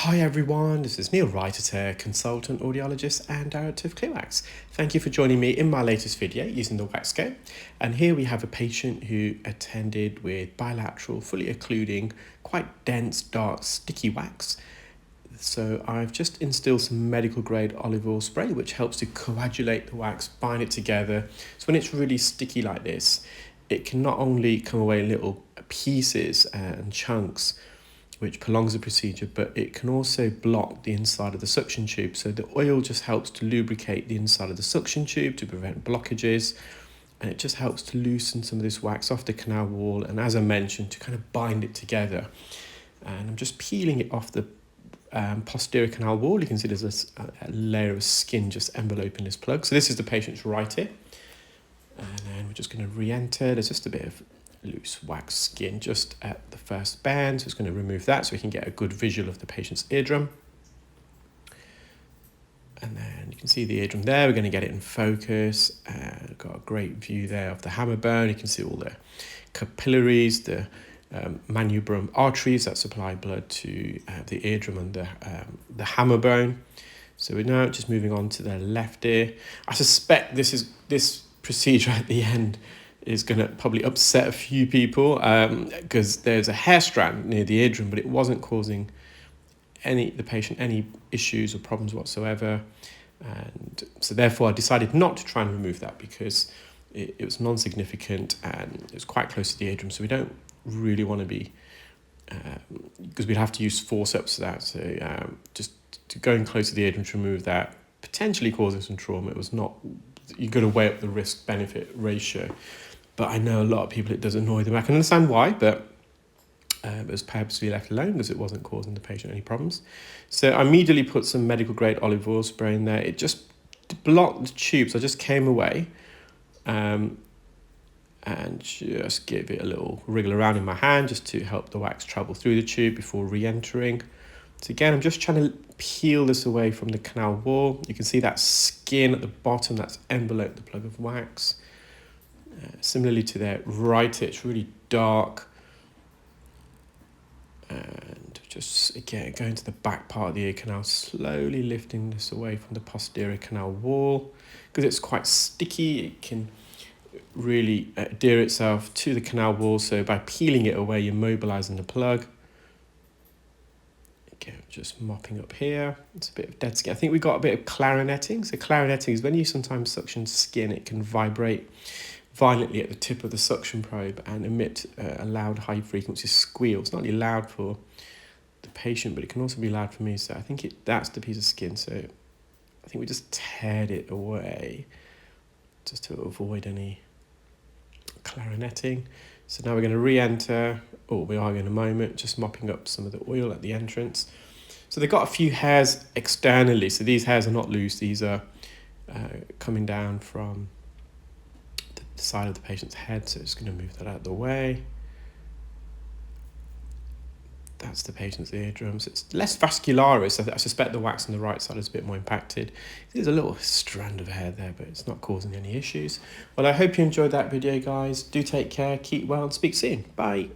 Hi everyone, this is Neel Raithatha, consultant audiologist and director of ClearWax. Thank you for joining me in my latest video using the WAXscope. And here we have a patient who attended with bilateral, fully occluding, quite dense, dark, sticky wax. So I've just instilled some medical grade olive oil spray, which helps to coagulate the wax, bind it together. So when it's really sticky like this, it can not only come away in little pieces and chunks, which prolongs the procedure, but it can also block the inside of the suction tube. So the oil just helps to lubricate the inside of the suction tube to prevent blockages, and it just helps to loosen some of this wax off the canal wall, and as I mentioned, to kind of bind it together. And I'm just peeling it off the posterior canal wall. You can see there's a layer of skin just enveloping this plug. So this is the patient's right ear, and then we're just going to re-enter. There's just a bit of loose wax skin just at the first band, so it's going to remove that so we can get a good visual of the patient's eardrum. And then you can see the eardrum there. We're going to get it in focus. Got a great view there of the hammer bone. You can see all the capillaries, the manubrium arteries that supply blood to the eardrum and the hammer bone. So we're now just moving on to the left ear. I suspect this procedure at the end is going to probably upset a few people because there's a hair strand near the eardrum, but it wasn't causing the patient any issues or problems whatsoever. And so therefore I decided not to try and remove that because it was non-significant and it was quite close to the eardrum. So we don't really want to be, because we'd have to use forceps for that. So just to going close to the eardrum to remove that, potentially causing some trauma, it was not, you've got to weigh up the risk-benefit ratio. But I know a lot of people it does annoy them. I can understand why, but it was purposely left alone because it wasn't causing the patient any problems. So I immediately put some medical grade olive oil spray in there. It just blocked the tube, so I just came away and just give it a little wriggle around in my hand just to help the wax travel through the tube before re-entering. So again, I'm just trying to peel this away from the canal wall. You can see that skin at the bottom that's enveloped the plug of wax. Similarly to their right ear, it's really dark. And just again going to the back part of the ear canal, slowly lifting this away from the posterior canal wall. Because it's quite sticky, it can really adhere itself to the canal wall. So by peeling it away, you're mobilizing the plug. Again, just mopping up here. It's a bit of dead skin. I think we got a bit of clarinetting. So clarinetting is when you sometimes suction skin, it can vibrate violently at the tip of the suction probe and emit a loud high frequency squeal. It's not only loud for the patient, but it can also be loud for me. So I think that's the piece of skin. So I think we just teared it away just to avoid any clarinetting. So now we're going to re-enter. Oh, we are in a moment, just mopping up some of the oil at the entrance. So they've got a few hairs externally. So these hairs are not loose. These are coming down from the side of the patient's head, so just going to move that out of the way. That's the patient's eardrums. It's less vascularis. I suspect the wax on the right side is a bit more impacted. There's a little strand of hair there, but it's not causing any issues. Well, I hope you enjoyed that video, guys. Do take care, keep well, and speak soon. Bye.